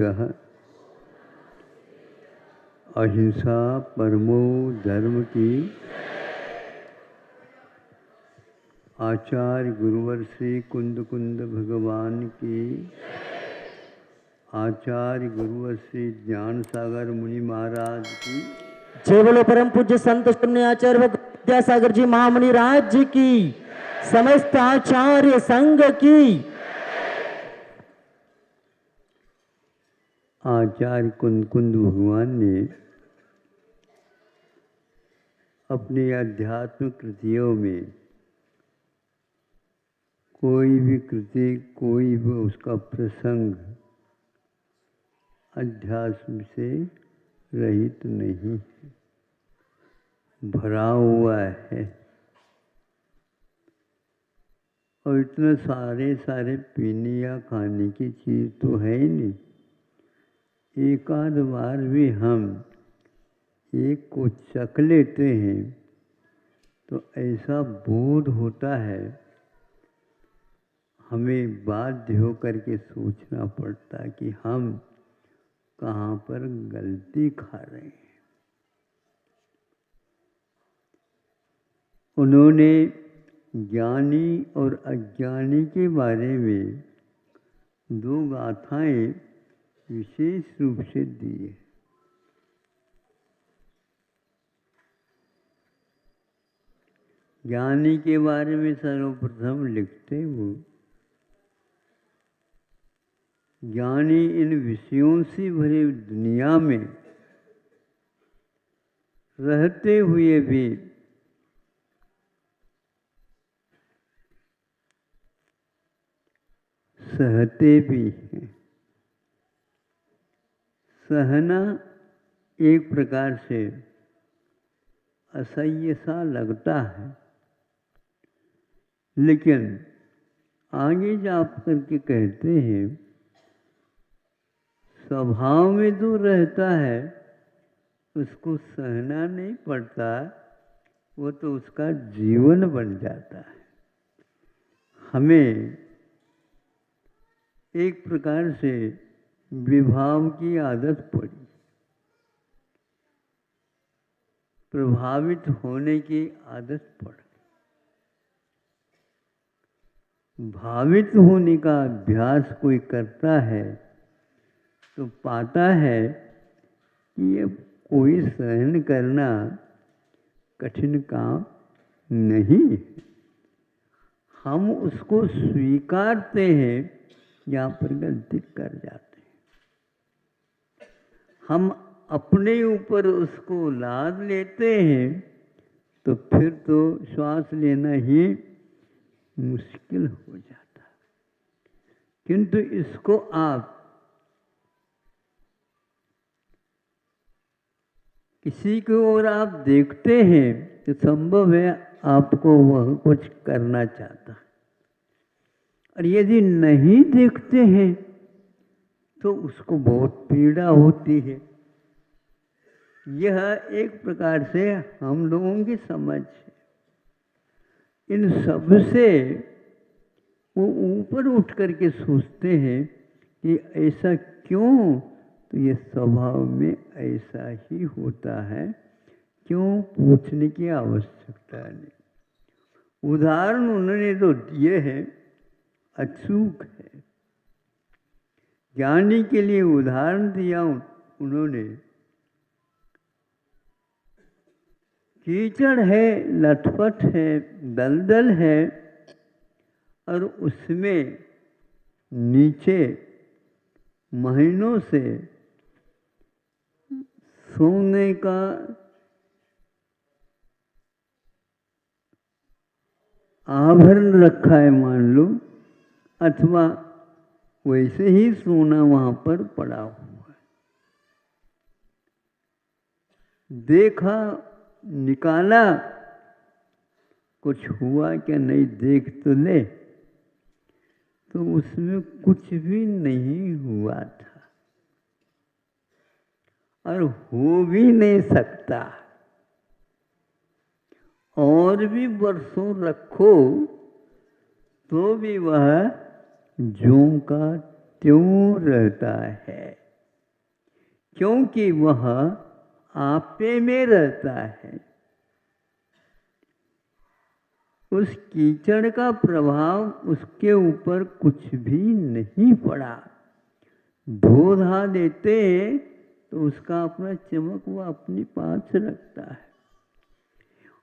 मूलतः अहिंसा परमो धर्म की आचार्य गुरुवर श्री कुंद कुंद भगवान की आचार्य गुरुवर श्री ज्ञान सागर मुनि महाराज की जय बोलो परम पूज्य संत शून्य आचार्य विद्यासागर जी महामुनि राज जी की समस्त आचार्य संघ की। आचार्य कुंद कुंद भगवान ने अपनी आध्यात्मिक कृतियों में कोई भी कृति, कोई भी उसका प्रसंग अध्यात्म से रहित नहीं है, भरा हुआ है। और इतने सारे सारे पीने या खाने की चीज़ तो है ही नहीं। एक आध बार भी हम एक को चख लेते हैं तो ऐसा बोध होता है, हमें बाध्य होकर के सोचना पड़ता है कि हम कहाँ पर गलती खा रहे हैं। उन्होंने ज्ञानी और अज्ञानी के बारे में दो गाथाएं विशेष रूप से दी है। ज्ञानी के बारे में सर्वप्रथम लिखते हो, ज्ञानी इन विषयों से भरी दुनिया में रहते हुए भी सहते भी हैं। सहना एक प्रकार से असह्य सा लगता है, लेकिन आगे जा करके कहते हैं स्वभाव में जो रहता है उसको सहना नहीं पड़ता, वो तो उसका जीवन बन जाता है। हमें एक प्रकार से विभाव की आदत पड़ी, प्रभावित होने की आदत पड़ गई। भावित होने का अभ्यास कोई करता है तो पाता है कि ये कोई सहन करना कठिन काम नहीं है। हम उसको स्वीकारते हैं, यहाँ पर गलती कर जाते हैं। हम अपने ऊपर उसको लाद लेते हैं तो फिर तो श्वास लेना ही मुश्किल हो जाता है। किंतु इसको आप किसी की ओर आप देखते हैं तो संभव है आपको वह कुछ करना चाहता है, और यदि नहीं देखते हैं तो उसको बहुत पीड़ा होती है। यह एक प्रकार से हम लोगों की समझ है। इन सब से वो ऊपर उठ करके सोचते हैं कि ऐसा क्यों, तो ये स्वभाव में ऐसा ही होता है, क्यों पूछने की आवश्यकता नहीं। उदाहरण उन्होंने तो दिए हैं, अचूक है। ज्ञानी के लिए उदाहरण दिया उन्होंने, कीचड़ है, लटपट है, दलदल है, और उसमें नीचे महीनों से सोने का आभरण रखा है मान लो, अथवा वैसे ही सोना वहां पर पड़ा हुआ है। देखा, निकाला, कुछ हुआ क्या नहीं देख तो ले, तो उसमें कुछ भी नहीं हुआ था और हो भी नहीं सकता। और भी वर्षों रखो तो भी वह ज्यों का त्यों रहता है। क्योंकि वह आपे में रहता है। उस कीचड़ का प्रभाव उसके ऊपर कुछ भी नहीं पड़ा। धो धा देते हैं तो उसका अपना चमक वह अपने पास रखता है,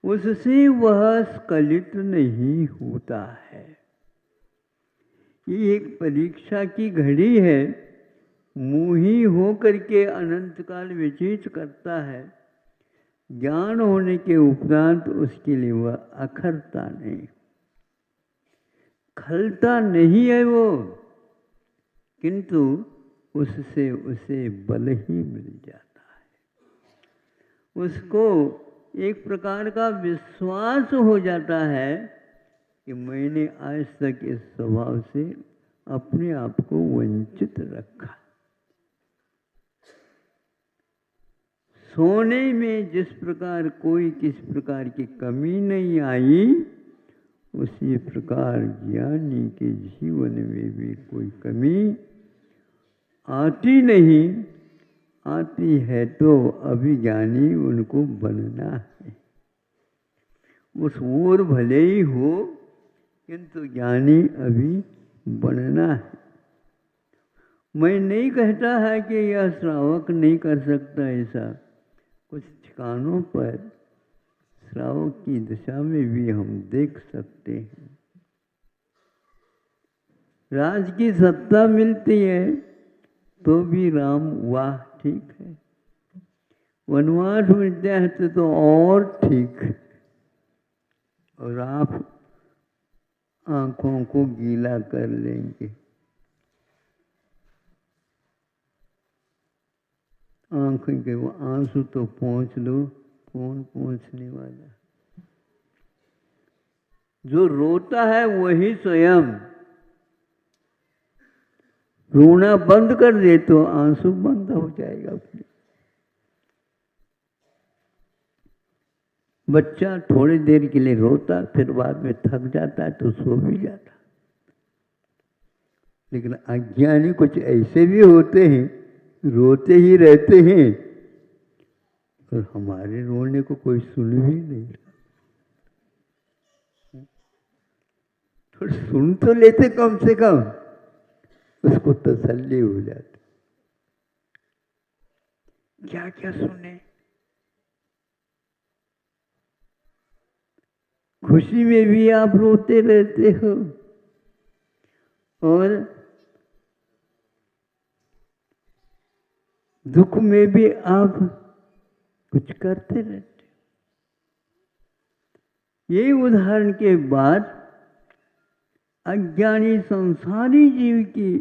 उससे वह स्खलित नहीं होता है। ये एक परीक्षा की घड़ी है। मोही हो करके अनंत काल व्यतीत करता है। ज्ञान होने के उपरांत उसके लिए वह अखरता नहीं, खलता नहीं है वो, किंतु उससे उसे बल ही मिल जाता है। उसको एक प्रकार का विश्वास हो जाता है कि मैंने आज तक इस स्वभाव से अपने आप को वंचित रखा। सोने में जिस प्रकार कोई किस प्रकार की कमी नहीं आई, उसी प्रकार ज्ञानी के जीवन में भी कोई कमी आती नहीं। आती है तो अभिज्ञानी उनको बनना है। उस ओर भले ही हो, किंतु ज्ञानी अभी बनना है। मैं नहीं कहता है कि यह श्रावक नहीं कर सकता ऐसा। कुछ ठिकानों पर श्रावक की दशा में भी हम देख सकते हैं। राज की सत्ता मिलती है तो भी राम वाह ठीक है, वनवास मिलता है तो और ठीक है। और आप आंखों को गीला कर लेंगे। आंखों के वो आंसू तो पोंछ लो, कौन पोंछने वाला। जो रोता है वही स्वयं रोना बंद कर दे तो आंसू बंद हो जाएगा अपने। बच्चा थोड़ी देर के लिए रोता, फिर बाद में थक जाता है तो सो भी जाता। लेकिन अज्ञानी कुछ ऐसे भी होते हैं, रोते ही रहते हैं और हमारे रोने को कोई सुन भी नहीं रहा। थोड़ा सुन तो लेते कम से कम, उसको तसल्ली हो जाती। क्या क्या सुने। खुशी में भी आप रोते रहते हो और दुख में भी आप कुछ करते रहते हो। यही उदाहरण के बाद अज्ञानी संसारी जीव की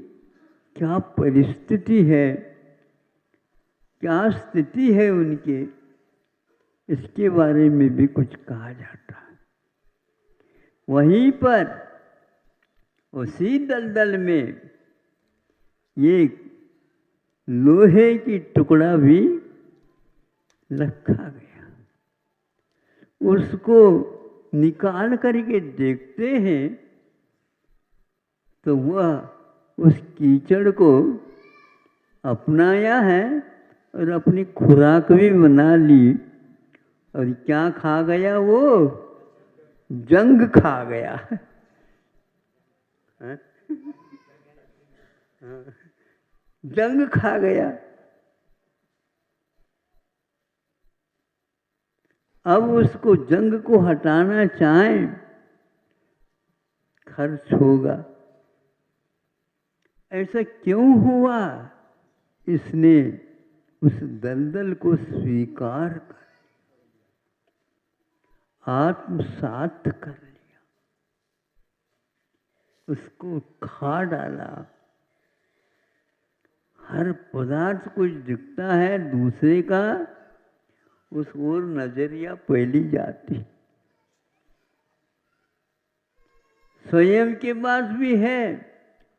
क्या परिस्थिति है, क्या स्थिति है उनके, इसके बारे में भी कुछ कहा जाता है। वहीं पर उसी दलदल में ये लोहे की टुकड़ा भी रखा गया। उसको निकाल करके देखते हैं तो वह उस कीचड़ को अपनाया है और अपनी खुराक भी बना ली। और क्या खा गया वो? जंग खा गया। जंग खा गया। अब उसको जंग को हटाना चाहें, खर्च होगा। ऐसा क्यों हुआ? इसने उस दलदल को स्वीकार कर, आत्मसात कर लिया, उसको खा डाला। हर पदार्थ कुछ दिखता है दूसरे का, उस ओर नजरिया फैली जाती। स्वयं के पास भी है,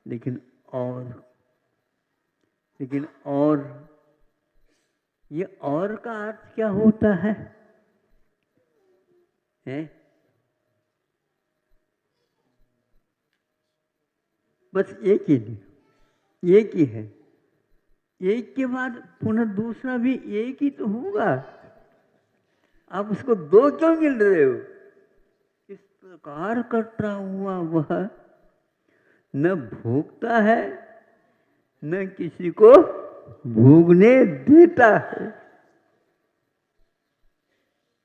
लेकिन और ये और का अर्थ क्या होता है? बस एक ही नहीं, एक ही है। एक के बाद पुनः दूसरा भी एक ही तो होगा। आप उसको दो क्यों गिन रहे हो? इस प्रकार कटता हुआ वह न भोगता है न किसी को भोगने देता है।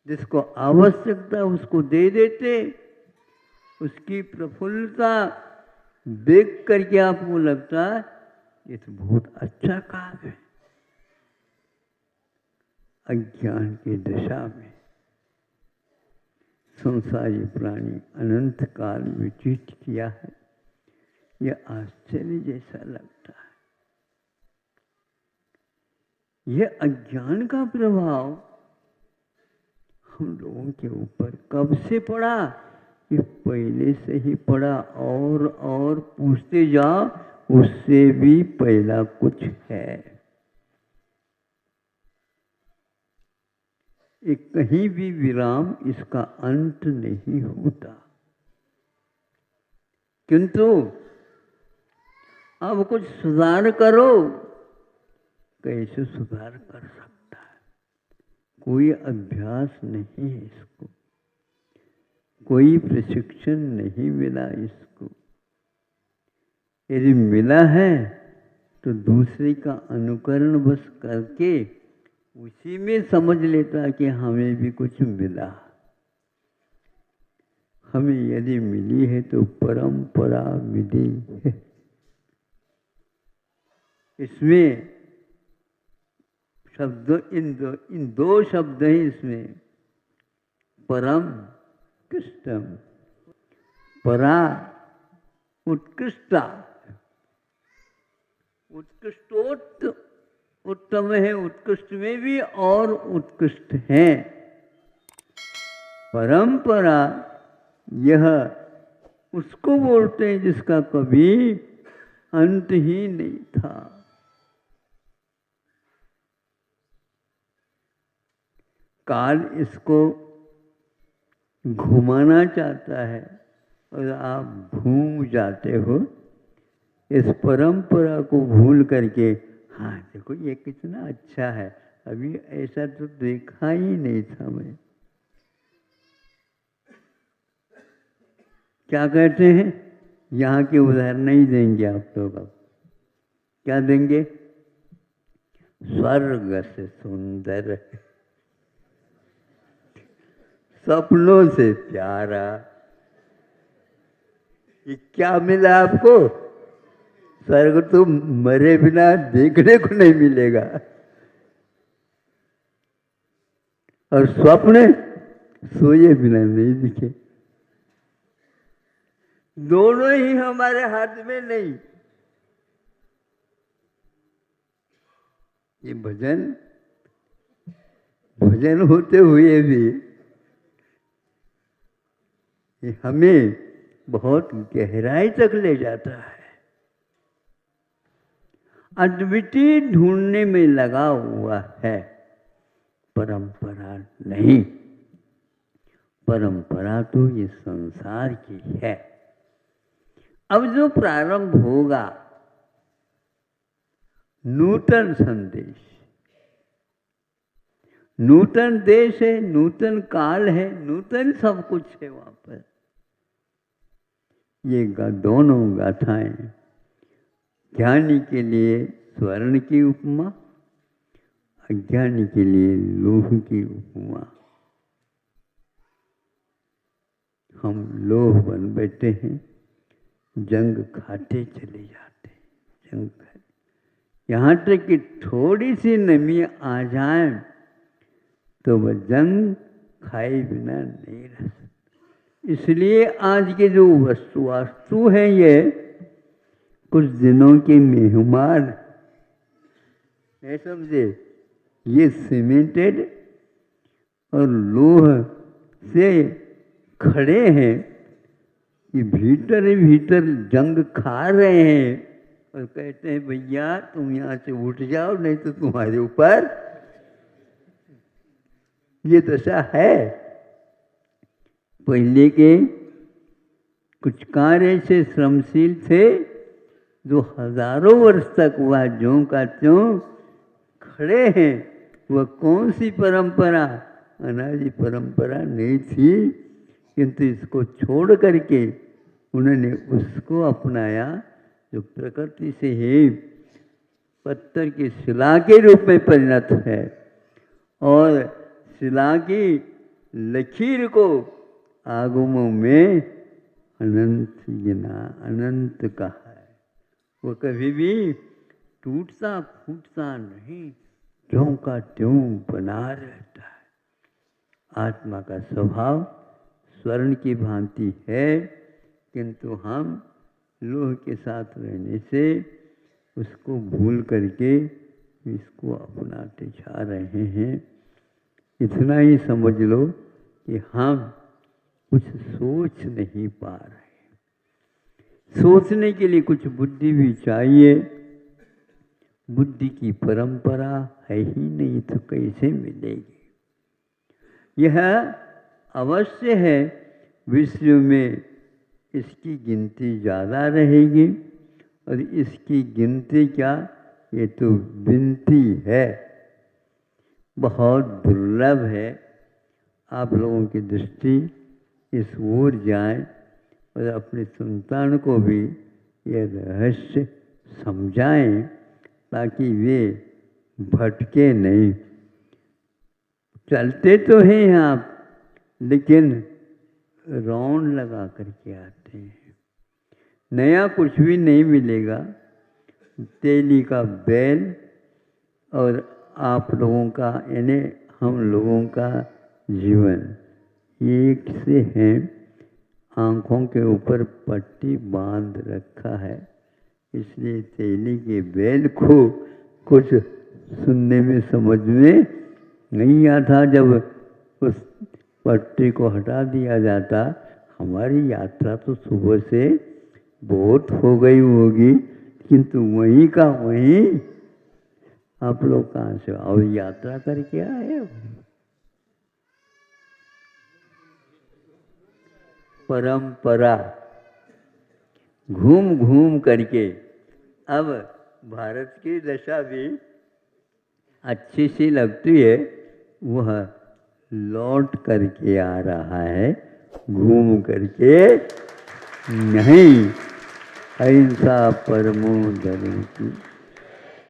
जिसको आवश्यकता उसको दे देते, उसकी प्रफुल्लता देख करके आपको लगता है ये तो बहुत अच्छा काम है। अज्ञान की दशा में संसारी प्राणी अनंत काल व्यतीत किया है, यह आश्चर्य जैसा लगता है। यह अज्ञान का प्रभाव हम लोगों के ऊपर कब से पड़ा? ये पहले से ही पड़ा, और पूछते जाओ उससे भी पहला कुछ है। एक कहीं भी विराम, इसका अंत नहीं होता। किंतु अब कुछ सुधार करो, कैसे सुधार कर सकता है? कोई अभ्यास नहीं है इसको, कोई प्रशिक्षण नहीं मिला इसको। यदि मिला है तो दूसरे का अनुकरण बस करके उसी में समझ लेता कि हमें भी कुछ मिला। हमें यदि मिली है तो परंपरा मिली है। इसमें शब्द इन दो शब्द हैं इसमें, परम कृष्णम, परा उत्कृष्टा। उत्तम है, उत्कृष्ट में भी और उत्कृष्ट है। परंपरा यह उसको बोलते हैं जिसका कभी अंत ही नहीं था। काल इसको घुमाना चाहता है और आप घूम जाते हो इस परंपरा को भूल करके। हाँ देखो ये कितना अच्छा है, अभी ऐसा तो देखा ही नहीं था मैं। क्या कहते हैं, यहाँ के उदाहरण नहीं देंगे आप लोग। अब क्या देंगे? स्वर्ग से सुंदर, सपनों से प्यारा। ये क्या मिला आपको? स्वर्ग तो मरे बिना देखने को नहीं मिलेगा, और स्वप्न सोए बिना नहीं दिखे। दोनों ही हमारे हाथ में नहीं। ये भजन होते हुए भी ये हमें बहुत गहराई तक ले जाता है। अद्वितीय ढूंढने में लगा हुआ है, परंपरा नहीं। परंपरा तो ये संसार की है। अब जो प्रारंभ होगा, नूतन संदेश, नूतन देश है, नूतन काल है, नूतन सब कुछ है वहां पर। ये दोनों गाथाएं ज्ञानी के लिए स्वर्ण की उपमा, अज्ञानी के लिए लोह की उपमा। हम लोह बन बैठे हैं, जंग खाते चले जाते हैं, जंग खाते। यहाँ तक कि थोड़ी सी नमी आ जाए तो वह जंग खाए बिना नहीं रह सकते। इसलिए आज के जो वास्तु हैं ये कुछ दिनों के मेहमान नहीं समझे। ये सीमेंटेड और लोह से खड़े हैं, ये भीतर ही भीतर जंग खा रहे हैं और कहते हैं भैया तुम यहाँ से उठ जाओ नहीं तो तुम्हारे ऊपर ये दशा है। पहले के कुछ कार्य ऐसे श्रमशील थे जो हजारों वर्ष तक वह ज्यों का त्यों खड़े हैं, वह कौन सी परंपरा? अनादि परंपरा नहीं थी, किंतु इसको छोड़ करके उन्होंने उसको अपनाया जो प्रकृति से ही पत्थर की शिला के रूप में परिणत है। और शिला की लकीर को आगमों में अनंत गिना, अनंत कहा है। वो कभी भी टूटता फूटता नहीं, त्यों का त्यों बना रहता है। आत्मा का स्वभाव स्वर्ण की भांति है, किंतु हम लोह के साथ रहने से उसको भूल करके इसको अपनाते जा रहे हैं। इतना ही समझ लो कि हम कुछ सोच नहीं पा रहे। सोचने के लिए कुछ बुद्धि भी चाहिए। बुद्धि की परंपरा है ही नहीं तो कैसे मिलेगी? यह अवश्य है विश्व में इसकी गिनती ज़्यादा रहेगी, और इसकी गिनती क्या, ये तो विनती है, बहुत दुर्लभ है। आप लोगों की दृष्टि इस ओर जाए और अपनी संतान को भी यह रहस्य समझाएं, ताकि वे भटके नहीं। चलते तो हैं आप, लेकिन राउंड लगा करके आते हैं। नया कुछ भी नहीं मिलेगा। तेली का बैल और आप लोगों का, यानी हम लोगों का जीवन एक से है। आँखों के ऊपर पट्टी बांध रखा है, इसलिए तेली के बैल को कुछ सुनने में समझ में नहीं आता। जब उस पट्टी को हटा दिया जाता, हमारी यात्रा तो सुबह से बहुत हो गई होगी, किंतु वहीं का वहीं आप लोग कहाँ से और यात्रा करके आए हो? परंपरा घूम घूम करके अब भारत की दशा भी अच्छी सी लगती है। वह लौट करके आ रहा है, घूम करके नहीं। अहिंसा परमो धर्म की